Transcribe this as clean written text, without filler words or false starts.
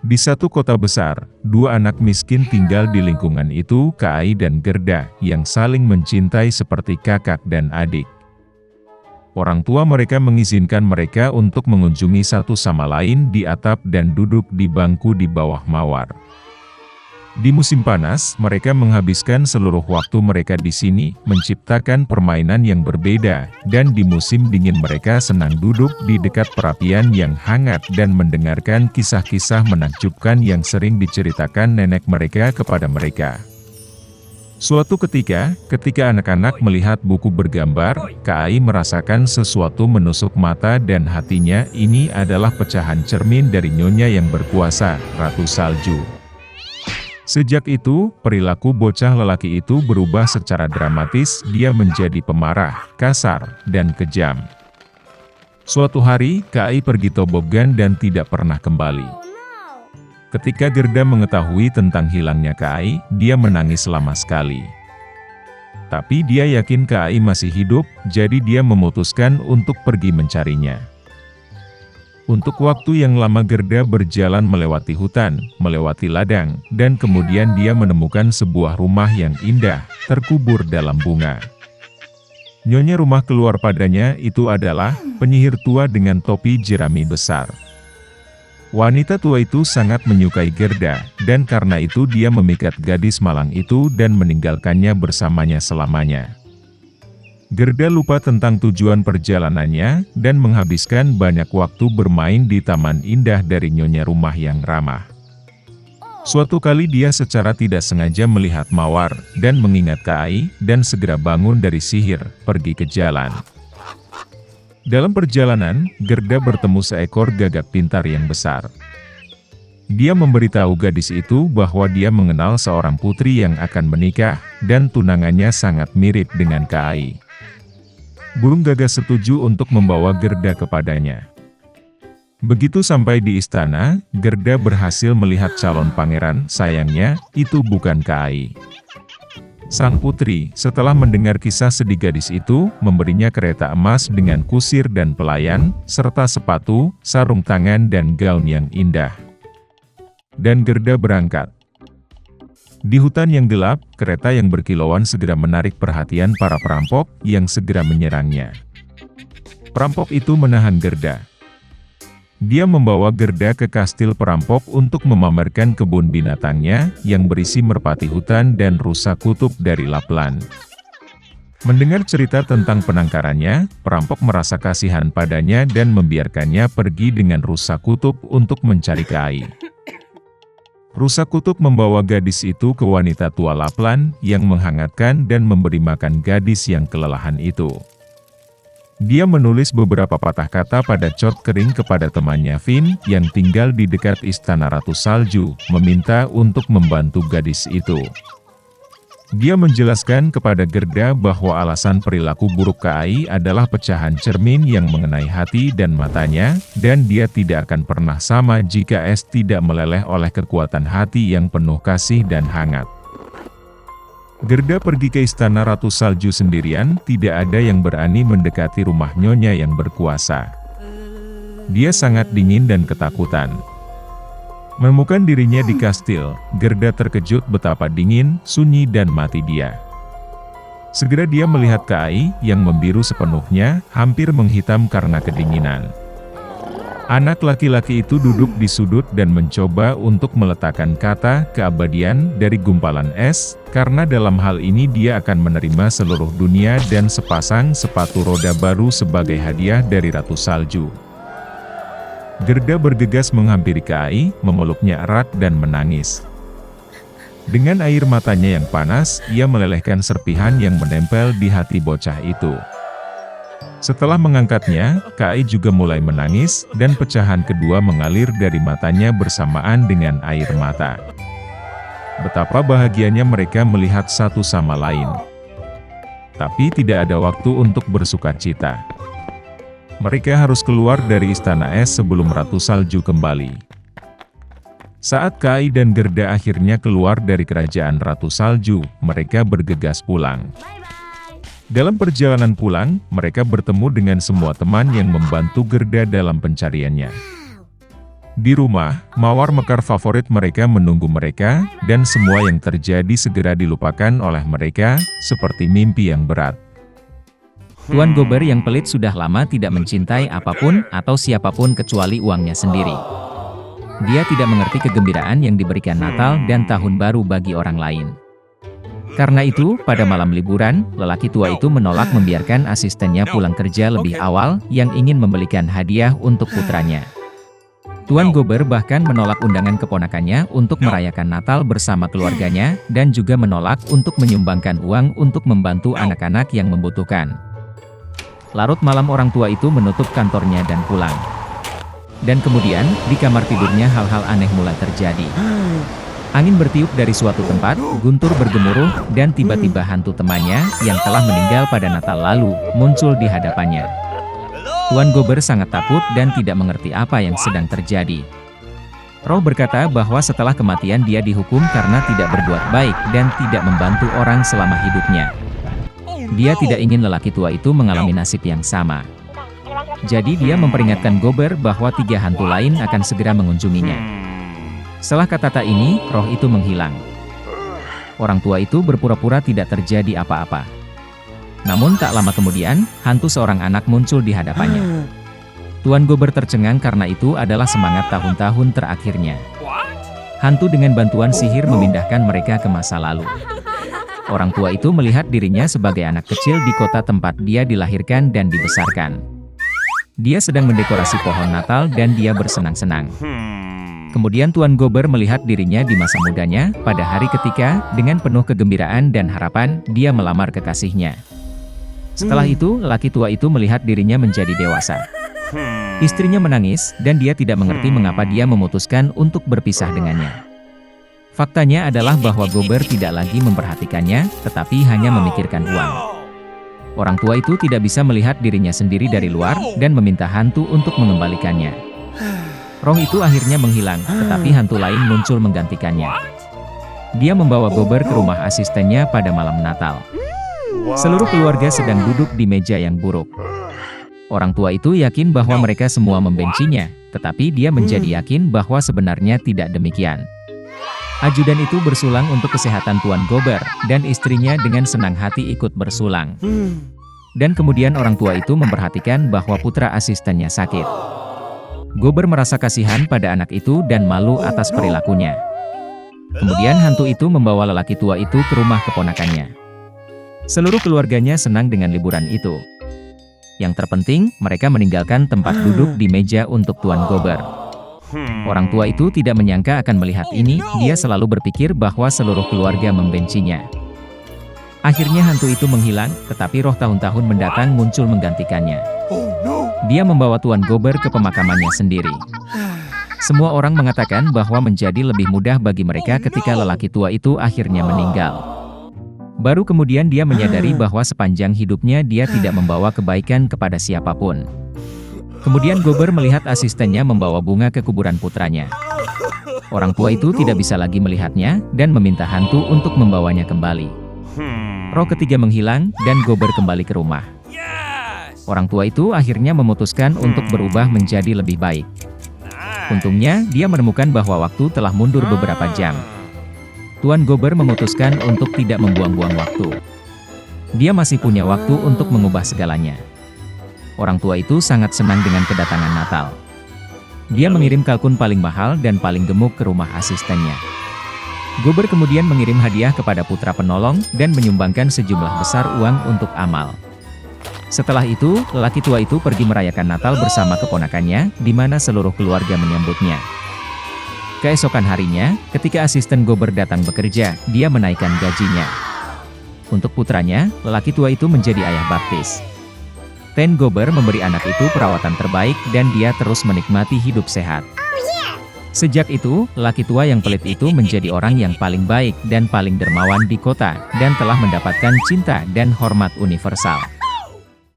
Di satu kota besar, dua anak miskin tinggal di lingkungan itu, Kai dan Gerda, yang saling mencintai seperti kakak dan adik. Orang tua mereka mengizinkan mereka untuk mengunjungi satu sama lain di atap dan duduk di bangku di bawah mawar. Di musim panas, mereka menghabiskan seluruh waktu mereka di sini, menciptakan permainan yang berbeda, dan di musim dingin mereka senang duduk di dekat perapian yang hangat dan mendengarkan kisah-kisah menakjubkan yang sering diceritakan nenek mereka kepada mereka. Suatu ketika anak-anak melihat buku bergambar, Kai merasakan sesuatu menusuk mata dan hatinya. Ini adalah pecahan cermin dari Nyonya yang berkuasa, Ratu Salju. Sejak itu, perilaku bocah lelaki itu berubah secara dramatis. Dia menjadi pemarah, kasar, dan kejam. Suatu hari, Kai pergi tobogan dan tidak pernah kembali. Ketika Gerda mengetahui tentang hilangnya Kai, dia menangis lama sekali. Tapi dia yakin Kai masih hidup, jadi dia memutuskan untuk pergi mencarinya. Untuk waktu yang lama Gerda berjalan melewati hutan, melewati ladang, dan kemudian dia menemukan sebuah rumah yang indah, terkubur dalam bunga. Nyonya rumah keluar padanya itu adalah penyihir tua dengan topi jerami besar. Wanita tua itu sangat menyukai Gerda, dan karena itu dia memikat gadis malang itu dan meninggalkannya bersamanya selamanya. Gerda lupa tentang tujuan perjalanannya, dan menghabiskan banyak waktu bermain di taman indah dari Nyonya rumah yang ramah. Suatu kali dia secara tidak sengaja melihat mawar, dan mengingat Kai, dan segera bangun dari sihir, pergi ke jalan. Dalam perjalanan, Gerda bertemu seekor gagak pintar yang besar. Dia memberitahu gadis itu bahwa dia mengenal seorang putri yang akan menikah, dan tunangannya sangat mirip dengan Kai. Burung gagak setuju untuk membawa Gerda kepadanya. Begitu sampai di istana, Gerda berhasil melihat calon pangeran. Sayangnya, itu bukan Kai. Sang putri, setelah mendengar kisah sedih gadis itu, memberinya kereta emas dengan kusir dan pelayan, serta sepatu, sarung tangan dan gaun yang indah. Dan Gerda berangkat. Di hutan yang gelap, kereta yang berkilauan segera menarik perhatian para perampok yang segera menyerangnya. Perampok itu menahan Gerda. Dia membawa Gerda ke kastil perampok untuk memamerkan kebun binatangnya yang berisi merpati hutan dan rusa kutub dari Lapland. Mendengar cerita tentang penangkarannya, perampok merasa kasihan padanya dan membiarkannya pergi dengan rusa kutub untuk mencari Kai. Rusa kutub membawa gadis itu ke wanita tua Lapland yang menghangatkan dan memberi makan gadis yang kelelahan itu. Dia menulis beberapa patah kata pada cat kering kepada temannya Finn yang tinggal di dekat istana Ratu Salju, meminta untuk membantu gadis itu. Dia menjelaskan kepada Gerda bahwa alasan perilaku buruk Kai adalah pecahan cermin yang mengenai hati dan matanya, dan dia tidak akan pernah sama jika es tidak meleleh oleh kekuatan hati yang penuh kasih dan hangat. Gerda pergi ke istana Ratu Salju sendirian, tidak ada yang berani mendekati rumah Nyonya yang berkuasa. Dia sangat dingin dan ketakutan. Menemukan dirinya di kastil, Gerda terkejut betapa dingin, sunyi dan mati dia. Segera dia melihat Kai yang membiru sepenuhnya, hampir menghitam karena kedinginan. Anak laki-laki itu duduk di sudut dan mencoba untuk meletakkan kata keabadian dari gumpalan es, karena dalam hal ini dia akan menerima seluruh dunia dan sepasang sepatu roda baru sebagai hadiah dari Ratu Salju. Gerda bergegas menghampiri Kai, memeluknya erat dan menangis. Dengan air matanya yang panas, ia melelehkan serpihan yang menempel di hati bocah itu. Setelah mengangkatnya, Kai juga mulai menangis, dan pecahan kedua mengalir dari matanya bersamaan dengan air mata. Betapa bahagianya mereka melihat satu sama lain. Tapi tidak ada waktu untuk bersukacita. Mereka harus keluar dari istana es sebelum Ratu Salju kembali. Saat Kai dan Gerda akhirnya keluar dari kerajaan Ratu Salju, mereka bergegas pulang. Dalam perjalanan pulang, mereka bertemu dengan semua teman yang membantu Gerda dalam pencariannya. Di rumah, mawar mekar favorit mereka menunggu mereka, dan semua yang terjadi segera dilupakan oleh mereka, seperti mimpi yang berat. Tuan Gober yang pelit sudah lama tidak mencintai apapun atau siapapun kecuali uangnya sendiri. Dia tidak mengerti kegembiraan yang diberikan Natal dan Tahun Baru bagi orang lain. Karena itu, pada malam liburan, lelaki tua itu menolak membiarkan asistennya pulang kerja lebih awal yang ingin membelikan hadiah untuk putranya. Tuan Gober bahkan menolak undangan keponakannya untuk merayakan Natal bersama keluarganya, dan juga menolak untuk menyumbangkan uang untuk membantu anak-anak yang membutuhkan. Larut malam orang tua itu menutup kantornya dan pulang. Dan kemudian, di kamar tidurnya hal-hal aneh mulai terjadi. Angin bertiup dari suatu tempat, guntur bergemuruh, dan tiba-tiba hantu temannya, yang telah meninggal pada Natal lalu, muncul di hadapannya. Tuan Gober sangat takut dan tidak mengerti apa yang sedang terjadi. Roh berkata bahwa setelah kematian dia dihukum karena tidak berbuat baik dan tidak membantu orang selama hidupnya. Dia tidak ingin lelaki tua itu mengalami nasib yang sama. Jadi dia memperingatkan Gober bahwa 3 hantu lain akan segera mengunjunginya. Setelah kata-kata ini, roh itu menghilang. Orang tua itu berpura-pura tidak terjadi apa-apa. Namun tak lama kemudian, hantu seorang anak muncul di hadapannya. Tuan Gober tercengang karena itu adalah semangat tahun-tahun terakhirnya. Hantu dengan bantuan sihir memindahkan mereka ke masa lalu. Orang tua itu melihat dirinya sebagai anak kecil di kota tempat dia dilahirkan dan dibesarkan. Dia sedang mendekorasi pohon Natal dan dia bersenang-senang. Kemudian Tuan Gober melihat dirinya di masa mudanya, pada hari ketika, dengan penuh kegembiraan dan harapan, dia melamar kekasihnya. Setelah itu, lelaki tua itu melihat dirinya menjadi dewasa. Istrinya menangis, dan dia tidak mengerti mengapa dia memutuskan untuk berpisah dengannya. Faktanya adalah bahwa Gober tidak lagi memperhatikannya, tetapi hanya memikirkan uang. Orang tua itu tidak bisa melihat dirinya sendiri dari luar, dan meminta hantu untuk mengembalikannya. Roh itu akhirnya menghilang, tetapi hantu lain muncul menggantikannya. Dia membawa Gober ke rumah asistennya pada malam Natal. Seluruh keluarga sedang duduk di meja yang buruk. Orang tua itu yakin bahwa mereka semua membencinya, tetapi dia menjadi yakin bahwa sebenarnya tidak demikian. Ajudan itu bersulang untuk kesehatan Tuan Gober, dan istrinya dengan senang hati ikut bersulang. Dan kemudian orang tua itu memperhatikan bahwa putra asistennya sakit. Gober merasa kasihan pada anak itu dan malu atas perilakunya. Kemudian hantu itu membawa lelaki tua itu ke rumah keponakannya. Seluruh keluarganya senang dengan liburan itu. Yang terpenting, mereka meninggalkan tempat duduk di meja untuk Tuan Gober. Orang tua itu tidak menyangka akan melihat ini, dia selalu berpikir bahwa seluruh keluarga membencinya. Akhirnya hantu itu menghilang, tetapi roh tahun-tahun mendatang muncul menggantikannya. Dia membawa Tuan Gober ke pemakamannya sendiri. Semua orang mengatakan bahwa menjadi lebih mudah bagi mereka ketika lelaki tua itu akhirnya meninggal. Baru kemudian dia menyadari bahwa sepanjang hidupnya dia tidak membawa kebaikan kepada siapapun. Kemudian Gober melihat asistennya membawa bunga ke kuburan putranya. Orang tua itu tidak bisa lagi melihatnya, dan meminta hantu untuk membawanya kembali. Roh ketiga menghilang, dan Gober kembali ke rumah. Orang tua itu akhirnya memutuskan untuk berubah menjadi lebih baik. Untungnya, dia menemukan bahwa waktu telah mundur beberapa jam. Tuan Gober memutuskan untuk tidak membuang-buang waktu. Dia masih punya waktu untuk mengubah segalanya. Orang tua itu sangat senang dengan kedatangan Natal. Dia mengirim kalkun paling mahal dan paling gemuk ke rumah asistennya. Gober kemudian mengirim hadiah kepada putra penolong dan menyumbangkan sejumlah besar uang untuk amal. Setelah itu, lelaki tua itu pergi merayakan Natal bersama keponakannya, di mana seluruh keluarga menyambutnya. Keesokan harinya, ketika asisten Gober datang bekerja, dia menaikkan gajinya. Untuk putranya, lelaki tua itu menjadi ayah baptis. Ten Gober memberi anak itu perawatan terbaik dan dia terus menikmati hidup sehat. Sejak itu, lelaki tua yang pelit itu menjadi orang yang paling baik dan paling dermawan di kota, dan telah mendapatkan cinta dan hormat universal.